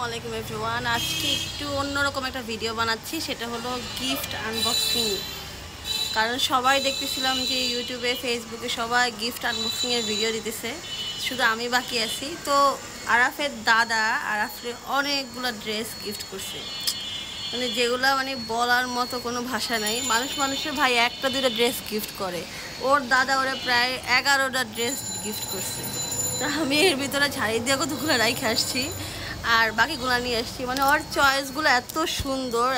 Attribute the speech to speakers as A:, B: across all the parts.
A: আলাইকুম এভরিওয়ান। আজকে একটু অন্যরকম একটা ভিডিও বানাচ্ছি, সেটা হলো গিফট আনবক্সিং। কারণ সবাই দেখতেছিলাম যে ইউটিউবে ফেসবুকে সবাই গিফট আনবক্সিংয়ের ভিডিও দিতেছে, শুধু আমি বাকি আছি। তো আরাফের দাদা আরাফের অনেকগুলো ড্রেস গিফট করছে, মানে যেগুলো মানে বলার মতো কোনো ভাষা নাই। মানুষের ভাই একটা দুটো ড্রেস গিফট করে, ওর দাদা ওরা প্রায় 11টা ড্রেস গিফট করছে। তো আমি এর ভিতরে ঝাড়ি দিয়ে কতগুলো রাইখে আসছি আর বাকিগুলো নিয়ে আসছি। মানে ওর চয়েসগুলো এত সুন্দর,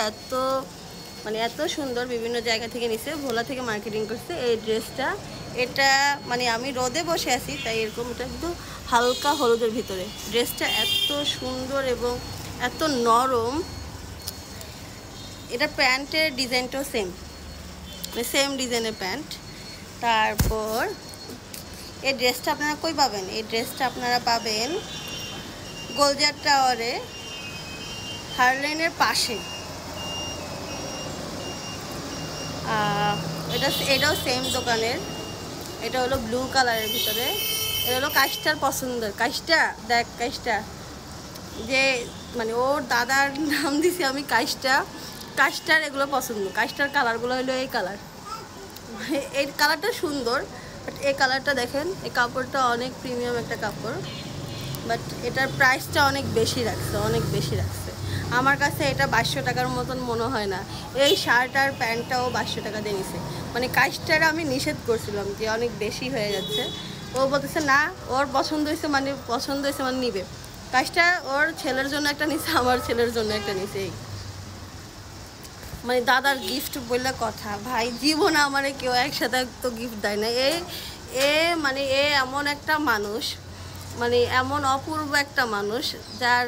A: এত সুন্দর, বিভিন্ন জায়গা থেকে নিছে, ভোলা থেকে মার্কেটিং করছে এই ড্রেসটা। এটা মানে আমি রোদে বসে আছি তাই এরকম, এটা একদম হালকা হলুদের ভিতরে। ড্রেসটা এত সুন্দর এবং এত নরম। এটা প্যান্টের ডিজাইনটাও সেম ডিজাইনের প্যান্ট। তারপর এই ড্রেসটা আপনারা কই পাবেন? এই ড্রেসটা আপনারা পাবেন গোলজার টাওয়ারে, হারলেনের পাশে। এটাও সেম দোকানের। এটা হলো ব্লু কালারের ভিতরে। এটা হলো কাজটার পছন্দের। কাজটা যে মানে ওর দাদার নাম দিছি আমি কাজটার এগুলো পছন্দ। কাজটার কালারগুলো হলো এই কালার। এই কালারটা সুন্দর, বাট এই কালারটা দেখেন, এই কাপড়টা অনেক প্রিমিয়াম একটা কাপড়, বাট এটার প্রাইসটা অনেক বেশি রাখছে। আমার কাছে এটা 2200 টাকার মতন মনে হয় না। এই শার্ট আর প্যান্টটাও 2200 টাকা দিয়ে নিছে। মানে কাজটার আমি নিষেধ করছিলাম যে অনেক বেশি হয়ে যাচ্ছে। ও বলতেছে না, ওর পছন্দ হয়েছে মানে নিবে। কাজটা ওর ছেলের জন্য একটা নিছে, আমার ছেলের জন্য একটা নিছে। এই মানে দাদার গিফট বললে কথা ভাই, জীবনে আমারে কেউ একসাথে তো গিফট দেয় না। মানে এমন একটা মানুষ, মানে এমন অপূর্ব একটা মানুষ, যার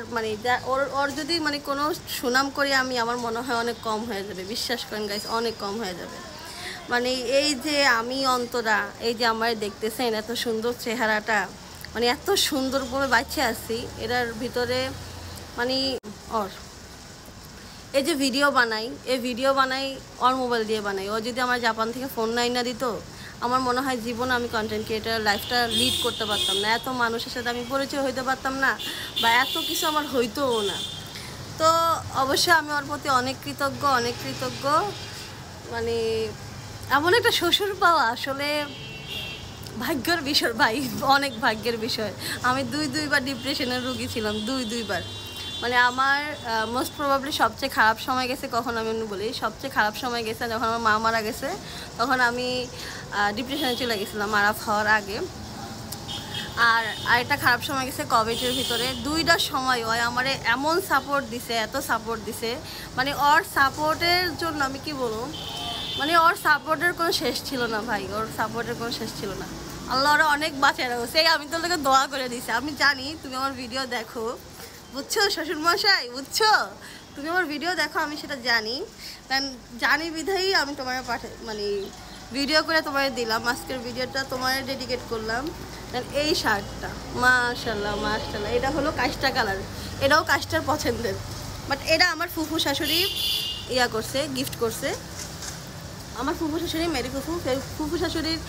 A: ওর যদি মানে কোনো সুনাম করি আমি, আমার মনে হয় অনেক কম হয়ে যাবে। বিশ্বাস করেন গাইস, অনেক কম হয়ে যাবে। মানে এই যে আমি অন্তরা, এই যে আমার দেখতেছেন এত সুন্দর চেহারাটা, মানে এত সুন্দরভাবে বাঁচে আছি এটার ভিতরে। মানে এই যে ভিডিও বানাই ওর মোবাইল দিয়ে বানাই। ও যদি আমার জাপান থেকে ফোন না দিত, আমার মনে হয় জীবনে আমি কন্টেন্ট ক্রিয়েটার লাইফটা লিড করতে পারতাম না, এত মানুষের সাথে আমি পরিচয় হইতে পারতাম না, বা এত কিছু আমার হইতোও না। তো অবশ্যই আমি ওর প্রতি অনেক কৃতজ্ঞ। মানে এমন একটা শ্বশুর পাওয়া আসলে ভাগ্যের বিষয় ভাই, অনেক ভাগ্যের বিষয়। আমি দুইবার ডিপ্রেশনের রোগী ছিলাম, দুইবার। মানে আমার মোস্ট প্রবাবলি সবচেয়ে খারাপ সময় গেছে কখন আমি বলি, সবচেয়ে খারাপ সময় গেছে যখন আমার মা মারা গেছে। তখন আমি ডিপ্রেশনে চলে গেছিলাম আরাফ হওয়ার আগে। আর আরেকটা খারাপ সময় গেছে কোভিডের ভিতরে। দুইটা সময় ওই আমার এমন সাপোর্ট দিছে, এত সাপোর্ট দিছে, মানে ওর সাপোর্টের জন্য আমি কি বলবো, মানে ওর সাপোর্টের কোনো শেষ ছিল না ভাই, ওর সাপোর্টের কোনো শেষ ছিল না। আল্লাহ ওরা অনেক বাঁচিয়ে রাখছে। আমি তো তোকে দোয়া করে দিছি। আমি জানি তুমি আমার ভিডিও দেখো, বুঝছো শ্বশুরমশাই, বুঝছো, তুমি আমার ভিডিও দেখো, আমি সেটা জানি। কারণ জানি বিধাই আমি তোমার মানে ভিডিও করে তোমার দিলাম। আজকের ভিডিওটা তোমার ডেডিকেট করলাম। এই শার্টটা মাশাআল্লাহ, এটা হলো কাজটা কালার, এটাও কাজটার পছন্দের। বাট এটা আমার ফুফু শাশুড়ি গিফট করছে। আমার ফুফু শাশুড়ি মেরি ফুফু শাশুড়ির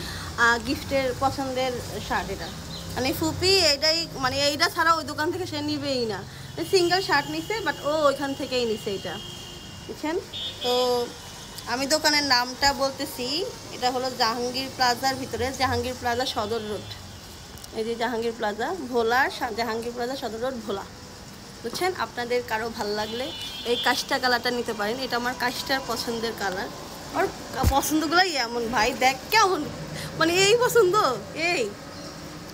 A: গিফটের পছন্দের শার্ট এটা। মানে ফুপি এইটাই, মানে এইটা ছাড়া ওই দোকান থেকে সে নিবেই না। সিঙ্গেল শার্ট নিছে, বাট ও ওইখান থেকেই নিছে এটা, বুঝছেন। তো আমি দোকানের নামটা বলতেছি, এটা হলো জাহাঙ্গীর প্লাজার ভিতরে, জাহাঙ্গীর প্লাজা সদর রোড। এই যে জাহাঙ্গীর প্লাজা সদর রোড ভোলা, বুঝছেন। আপনাদের কারো ভালো লাগলে এই কাজটা কালারটা নিতে পারেন। এটা আমার কাজটার পছন্দের কালার। আর পছন্দগুলোই এমন ভাই, দেখ কেমন, মানে এই পছন্দ,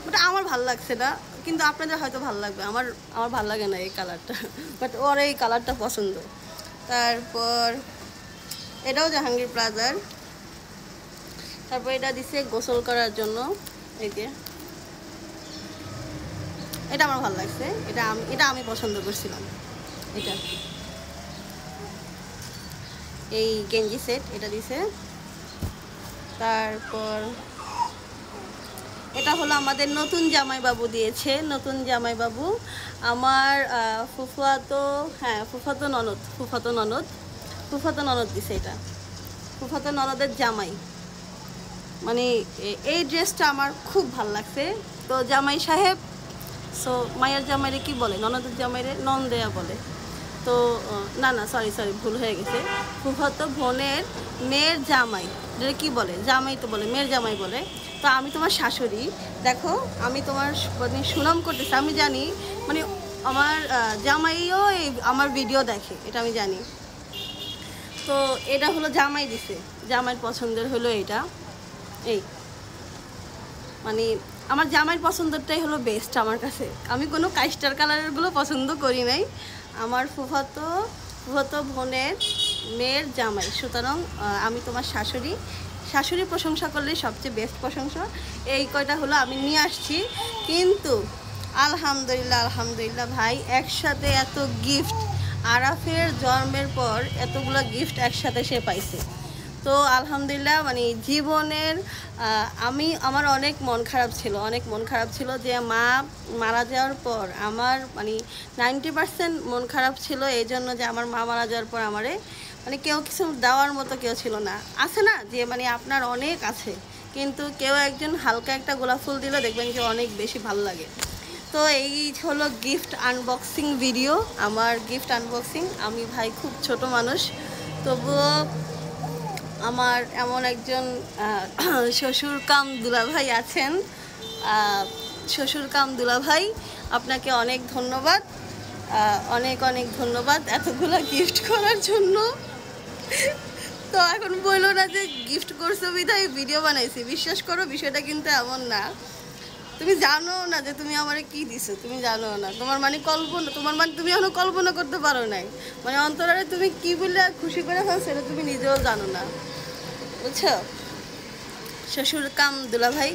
A: ওটা আমার ভালো লাগছে না, কিন্তু আপনাদের হয়তো ভালো লাগবে। আমার ভালো লাগে না এই কালারটা, বাট ওর এই কালারটা পছন্দ। তারপর এটাও জাহাঙ্গীর প্লাজার। তারপর এটা দিছে গোসল করার জন্য, এই যে এটা আমার ভালো লাগছে, এটা আমি পছন্দ করছিলাম। এটা এই গেঞ্জি সেট এটা দিছে। তারপর এটা হলো আমাদের নতুন জামাইবাবু দিয়েছে, আমার ফুফাতো ননদ দিছে। এটা ফুফাতো ননদের জামাই। মানে এই ড্রেসটা আমার খুব ভালো লাগছে। তো জামাই সাহেব সো মায়ের জামাইরে কি বলে, ননদের জামাইরে নন্দেয়া বলে। তো না না সরি ভুল হয়ে গেছে, ফুফাতো বোনের মেয়ের জামাই, যেটা কী বলে, জামাই তো বলে, মেয়ের জামাই বলে। তো আমি তোমার শাশুড়ি, দেখো আমি তোমার মানে সুনাম করতেছি, আমি জানি মানে আমার জামাইও এই আমার ভিডিও দেখে, এটা আমি জানি। তো এটা হলো জামাই দিছে, জামাইয়ের পছন্দের হলো এটা, এই মানে আমার জামাইয়ের পছন্দটাই হলো বেস্ট আমার কাছে। আমি কোনো কাস্টার কালারেরগুলো পছন্দ করি নাই, আমার ফুফাতো বোনের মেয়ের জামাই, সুতরাং আমি তোমার শাশুড়ি প্রশংসা করলেই সবচেয়ে বেস্ট প্রশংসা। এই কয়টা হলো আমি নিয়ে আসছি, কিন্তু আলহামদুলিল্লাহ ভাই, একসাথে এত গিফট, আরাফের জন্মের পর এতগুলো গিফট একসাথে সে পাইছে। তো আলহামদুলিল্লাহ মানে জীবনের আমার অনেক মন খারাপ ছিল যে মা মারা যাওয়ার পর আমার মানে 90% মন খারাপ ছিল এই জন্য যে আমার মা মারা যাওয়ার পর আমারে মানে কেউ কিছু দেওয়ার মতো কেউ ছিল না। আছে না যে মানে আপনার অনেক আছে কিন্তু কেউ একজন হালকা একটা গোলাপ ফুল দিলে দেখবেন যে অনেক বেশি ভালো লাগে। তো এই হলো গিফট আনবক্সিং ভিডিও, আমার গিফট আনবক্সিং। আমি ভাই খুব ছোট মানুষ, তবুও আমার এমন একজন শ্বশুর কাম দুলাভাই আছেন, শ্বশুর কাম দুলাভাই, আপনাকে অনেক ধন্যবাদ, অনেক ধন্যবাদ এতগুলো গিফট করার জন্য। তো এখন বললো না যে গিফট করছো বিধায় ভিডিও বানাইছি, বিশ্বাস করো বিষয়টা কিন্তু এমন না। তুমি জানো না যে তুমি আমারে কি দিছো, তুমি জানো না, তোমার মানে তুমি এখনো কল্পনা করতে পারো নাই, মানে অন্তরে তুমি কি বলে খুশি করে ফেলছো সেটা তুমি নিজেও জানো না, বুঝছো। শ্বশুর কাম দুলাভাই,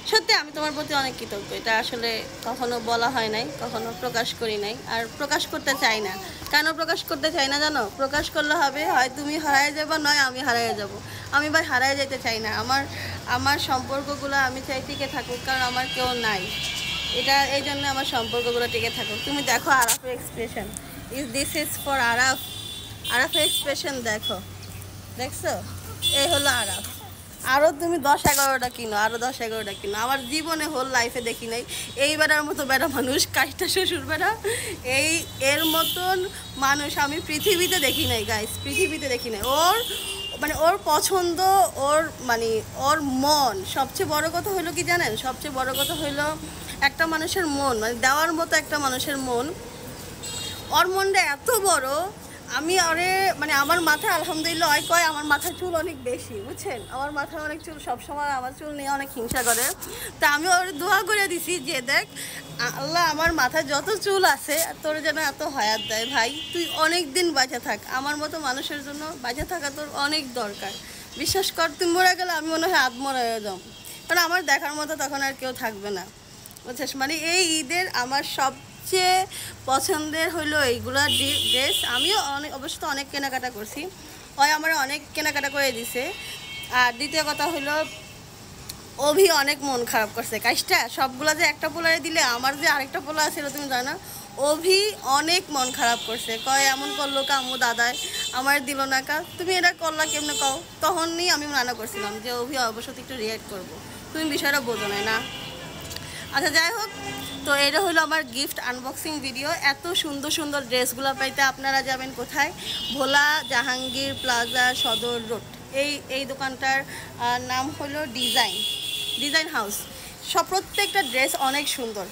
A: সত্যি আমি তোমার প্রতি অনেক কৃতজ্ঞ। এটা আসলে কখনো বলা হয় নাই, কখনো প্রকাশ করি নাই, আর প্রকাশ করতে চাই না। কেন প্রকাশ করতে চাই না জানো? প্রকাশ করলে হবে হয় তুমি হারায় যাবো, নয় আমি হারায় যাব। আমি ভাই হারায় যেতে চাই না, আমার সম্পর্কগুলো আমি চাই টিকে থাকুক, কারণ আমার কেউ নাই, এটা এই জন্য আমার সম্পর্কগুলো টিকে থাকুক। তুমি দেখো আরাফের এক্সপ্রেশন, দিস ইজ ফর আরাফের এক্সপ্রেশন দেখো, দেখছো? এই হলো আরাফ। আরও তুমি 10-11টা কিনো, আরও 10-11টা কিনো। আমার জীবনে হোল লাইফে দেখি নাই এই বেড়ার মতো বেড়া মানুষ, কাজটা শ্বশুর বেড়া, এর মতন মানুষ আমি পৃথিবীতে দেখি নাই গাইস, পৃথিবীতে দেখি নাই। ওর পছন্দ, ওর মন, সবচেয়ে বড় কথা হইলো কি জানেন? সবচেয়ে বড় কথা হইলো একটা মানুষের মন, মানে দেওয়ার মতো একটা মানুষের মন। ওর মনটা এত বড়, আমি মানে আমার মাথা আলহামদুলিল্লাহ কয় আমার মাথার চুল অনেক বেশি, বুঝছেন? আমার মাথায় অনেক চুল, সবসময় আমার চুল নিয়ে অনেক হিংসা করে। তা আমি ওর দোয়া করে দিছি যে দেখ আল্লাহ, আমার মাথায় যত চুল আছে তোর যেন এত হায়াত দেয়, ভাই তুই অনেক দিন বাঁচা থাক, আমার মতো মানুষের জন্য বাঁচা থাকা তোর অনেক দরকার। বিশ্বাস কর, তুই মরে গেলে আমি মনে হয় আত্মরা হয়ে যাম, কারণ আমার দেখার মতো তখন আর কেউ থাকবে না, বুঝছিস? মানে এই ঈদের আমার সবচেয়ে পছন্দের হলো এইগুলা ড্রেস। আমিও অবশ্য অনেক কেনাকাটা করছি, আমার অনেক কেনাকাটা করে দিছে। আর দ্বিতীয় কথা হলো অভি অনেক মন খারাপ করছে, কাজটা সবগুলা যে একটা পোলারে দিলে আমার যে আরেকটা পোলা আছে তুমি জানো, অভি অনেক মন খারাপ করছে, কয় এমন করলো কামু দাদায় আমার দিল না কা, তুমি এটা করলা কেমনে কও? তখনই আমি মানা করছিলাম যে অভি অবশ্যই একটু রিয়াক্ট করবো, তুমি বিষয়টা বোঝো না। আচ্ছা যাই হোক, তো এটা হলো আমার গিফট আনবক্সিং ভিডিও। এত সুন্দর ড্রেসগুলো পাইতে আপনারা যাবেন কোথায়? ভোলা জাহাঙ্গীর প্লাজা সদর রোড, এই দোকানটার নাম হলো ডিজাইন হাউস। প্রত্যেকটা ড্রেস অনেক সুন্দর।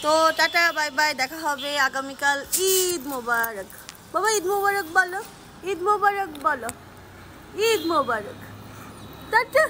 A: তো টাটা, বাই বাই, দেখা হবে আগামীকাল। ঈদ মোবারক বাবা, ঈদ মোবারক বলো, ঈদ মোবারক বলো, ঈদ মোবারক, টাটা।